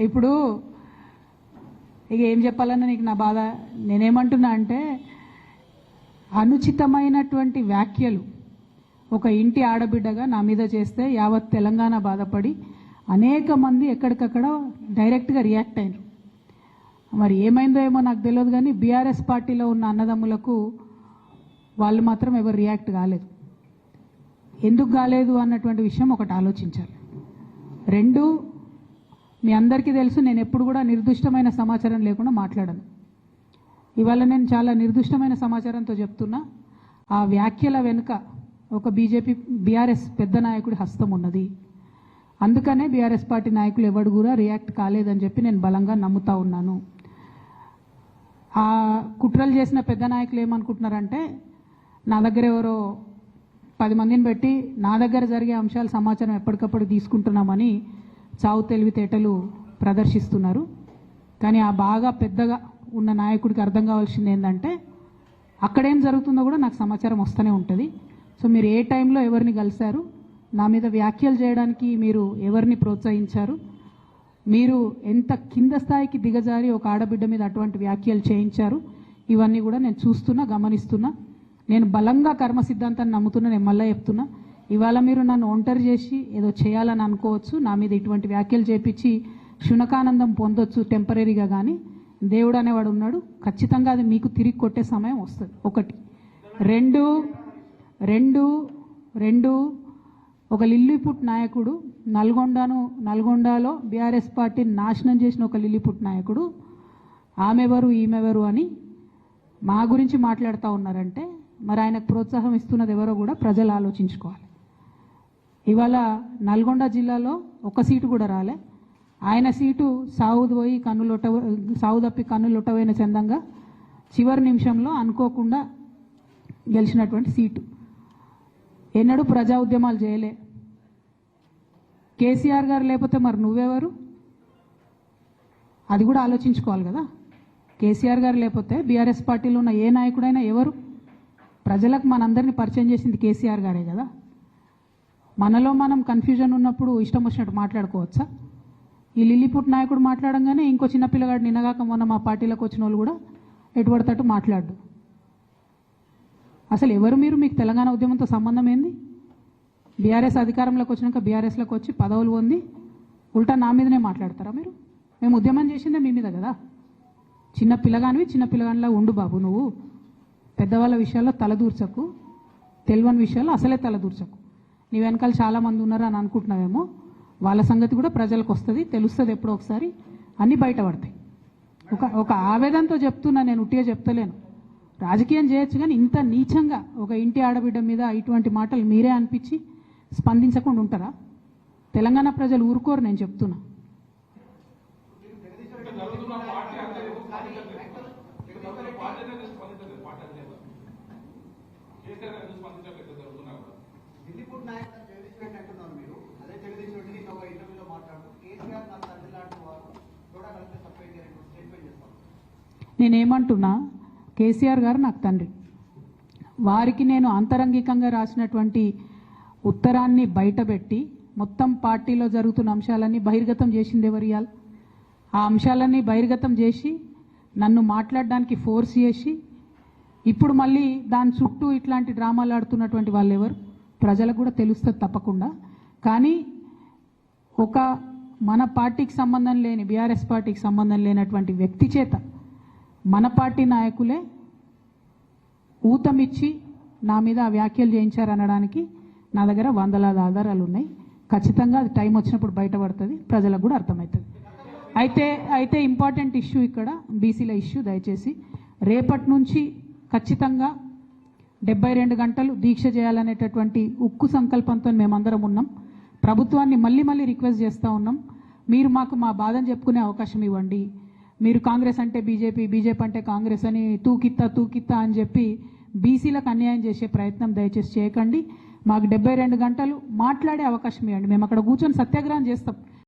ఇప్పుడు ఇక ఏం చెప్పాలన్నా నీకు నా బాధ. నేనేమంటున్నా అంటే అనుచితమైనటువంటి వ్యాఖ్యలు ఒక ఇంటి ఆడబిడ్డగా నా మీద చేస్తే యావత్ తెలంగాణ బాధపడి అనేక మంది ఎక్కడికక్కడ డైరెక్ట్గా రియాక్ట్ అయినారు. మరి ఏమైందో ఏమో నాకు తెలియదు, కానీ బీఆర్ఎస్ పార్టీలో ఉన్న అన్నదమ్ములకు వాళ్ళు మాత్రం ఎవరు రియాక్ట్ కాలేదు. ఎందుకు కాలేదు అన్నటువంటి విషయం ఒకటి ఆలోచించాలి. రెండు, మీ అందరికీ తెలుసు నేను ఎప్పుడు కూడా నిర్దిష్టమైన సమాచారం లేకుండా మాట్లాడను. ఇవాళ నేను చాలా నిర్దిష్టమైన సమాచారంతో చెప్తున్నా. ఆ వ్యాఖ్యల వెనుక ఒక బీఆర్ఎస్ పెద్ద నాయకుడి హస్తం ఉన్నది. అందుకనే బీఆర్ఎస్ పార్టీ నాయకులు ఎవరు కూడా రియాక్ట్ కాలేదని చెప్పి నేను బలంగా నమ్ముతా ఉన్నాను. ఆ కుట్రలు చేసిన పెద్ద నాయకులు ఏమనుకుంటున్నారంటే నా దగ్గర ఎవరో 10 మందిని పెట్టి నా దగ్గర జరిగే అంశాల సమాచారం ఎప్పటికప్పుడు తీసుకుంటున్నామని చావు తెలివితేటలు ప్రదర్శిస్తున్నారు. కానీ ఆ బాగా పెద్దగా ఉన్న నాయకుడికి అర్థం కావాల్సింది ఏంటంటే అక్కడేం జరుగుతుందో కూడా నాకు సమాచారం వస్తూనే ఉంటుంది. సో మీరు ఏ టైంలో ఎవరిని కలిశారు, నా మీద వ్యాఖ్యలు చేయడానికి మీరు ఎవరిని ప్రోత్సహించారు, మీరు ఎంత కింద స్థాయికి దిగజారి ఒక ఆడబిడ్డ మీద అటువంటి వ్యాఖ్యలు చేయించారు, ఇవన్నీ కూడా నేను చూస్తున్నా, గమనిస్తున్నా. నేను బలంగా కర్మ సిద్ధాంతాన్ని నమ్ముతున్నా. నేను మళ్ళీ చెప్తున్నా, ఇవాళ మీరు నన్ను ఒంటరి చేసి ఏదో చేయాలని అనుకోవచ్చు, నా మీద ఇటువంటి వ్యాఖ్యలు చేపించి శునకానందం పొందొచ్చు టెంపరీగా, కానీ దేవుడు అనేవాడు ఉన్నాడు. ఖచ్చితంగా అది మీకు తిరిగి కొట్టే సమయం వస్తుంది. ఒకటి. రెండు ఒక లిల్లీపుట్ నాయకుడు నల్గొండలో బీఆర్ఎస్ పార్టీని నాశనం చేసిన ఒక లిల్లీపుట్ నాయకుడు ఆమెవరు ఈమెవరు అని మా గురించి మాట్లాడుతూ ఉన్నారంటే మరి ఆయనకు ప్రోత్సాహం ఇస్తున్నది ఎవరో కూడా ప్రజలు ఆలోచించుకోవాలి. ఇవాళ నల్గొండ జిల్లాలో ఒక సీటు కూడా రాలే. ఆయన సీటు సావు తప్పి కన్నులొట్టవైన చందంగా చివరి నిమిషంలో అనుకోకుండా గెలిచినటువంటి సీటు. ఎన్నడూ ప్రజా ఉద్యమాలు చేయలే. కేసీఆర్ గారు లేకపోతే మరి నువ్వెవరు? అది కూడా ఆలోచించుకోవాలి కదా. కేసీఆర్ గారు లేకపోతే బీఆర్ఎస్ పార్టీలో ఉన్న ఏ నాయకుడైనా ఎవరు? ప్రజలకు మనందరినీ పరిచయం చేసింది కేసీఆర్ గారే కదా. మనలో మనం కన్ఫ్యూజన్ ఉన్నప్పుడు ఇష్టం వచ్చినట్టు మాట్లాడుకోవచ్చా? ఈ లిల్లీపుట్ నాయకుడు మాట్లాడంగానే ఇంకో చిన్న పిల్లగాడు నిన్నగాక మొన్న మా పార్టీలోకి వచ్చిన వాళ్ళు కూడా ఎటుపడతట్టు మాట్లాడు. అసలు ఎవరు మీరు? మీకు తెలంగాణ ఉద్యమంతో సంబంధం ఏంది? బీఆర్ఎస్ అధికారంలోకి వచ్చినాక బీఆర్ఎస్లోకి వచ్చి పదవులు పొంది ఉల్టా నా మీదనే మాట్లాడతారా మీరు? మేము ఉద్యమం చేసిందే మీ మీద కదా. చిన్న పిల్లగానిలా ఉండు బాబు. నువ్వు పెద్దవాళ్ళ విషయాల్లో తలదూర్చకు, తెలియని విషయాల్లో అసలే తలదూర్చకు. నీ వెనకాల చాలామంది ఉన్నారు అని అనుకుంటున్నావేమో. వాళ్ళ సంగతి కూడా ప్రజలకు వస్తుంది, తెలుస్తుంది. ఎప్పుడో ఒకసారి అన్నీ బయటపడతాయి. ఒక ఆవేదనతో చెప్తున్నా, నేను ఉట్టిగా చెప్తలేను. రాజకీయం చేయొచ్చు, కానీ ఇంత నీచంగా ఒక ఇంటి ఆడబిడ్డ మీద ఇటువంటి మాటలు మీరే అనిపించి స్పందించకుండా ఉంటారా? తెలంగాణ ప్రజలు ఊరుకోరు. నేను చెప్తున్నా. నేనేమంటున్నా, కేసీఆర్ గారు నాకు తండ్రి. వారికి నేను అంతరంగికంగా రాసినటువంటి ఉత్తరాన్ని బయటపెట్టి మొత్తం పార్టీలో జరుగుతున్న అంశాలన్నీ బహిర్గతం చేసింది ఎవరు? ఇయాల ఆ అంశాలన్నీ బహిర్గతం చేసి నన్ను మాట్లాడడానికి ఫోర్స్ చేసి ఇప్పుడు మళ్ళీ దాని చుట్టూ ఇట్లాంటి డ్రామాలు ఆడుతున్నటువంటి వాళ్ళు ఎవరు? ప్రజలకు కూడా తెలుస్తుంది తప్పకుండా. కానీ ఒక మన పార్టీకి సంబంధం లేని, బీఆర్ఎస్ పార్టీకి సంబంధం లేనటువంటి వ్యక్తి చేత మన పార్టీ నాయకులే ఊతమిచ్చి నా మీద వ్యాఖ్యలు చేయించారనడానికి నా దగ్గర వందలాది ఆధారాలు ఉన్నాయి. ఖచ్చితంగా అది టైం వచ్చినప్పుడు బయటపడుతుంది, ప్రజలకు కూడా అర్థమవుతుంది. అయితే ఇంపార్టెంట్ ఇష్యూ ఇక్కడ బీసీల ఇష్యూ. దయచేసి రేపటి నుంచి ఖచ్చితంగా 72 గంటలు దీక్ష చేయాలనేటటువంటి ఉక్కు సంకల్పంతో మేమందరం ఉన్నాం. ప్రభుత్వాన్ని మళ్ళీ రిక్వెస్ట్ చేస్తూ ఉన్నాం, మీరు మాకు మా బాధను చెప్పుకునే అవకాశం ఇవ్వండి. మీరు కాంగ్రెస్ అంటే బీజేపీ అంటే కాంగ్రెస్ అని తూకిత్తా అని చెప్పి బీసీలకు అన్యాయం చేసే ప్రయత్నం దయచేసి చేయకండి. మాకు 72 గంటలు మాట్లాడే అవకాశం ఇవ్వండి. మేము అక్కడ కూర్చొని సత్యాగ్రహం చేస్తాం.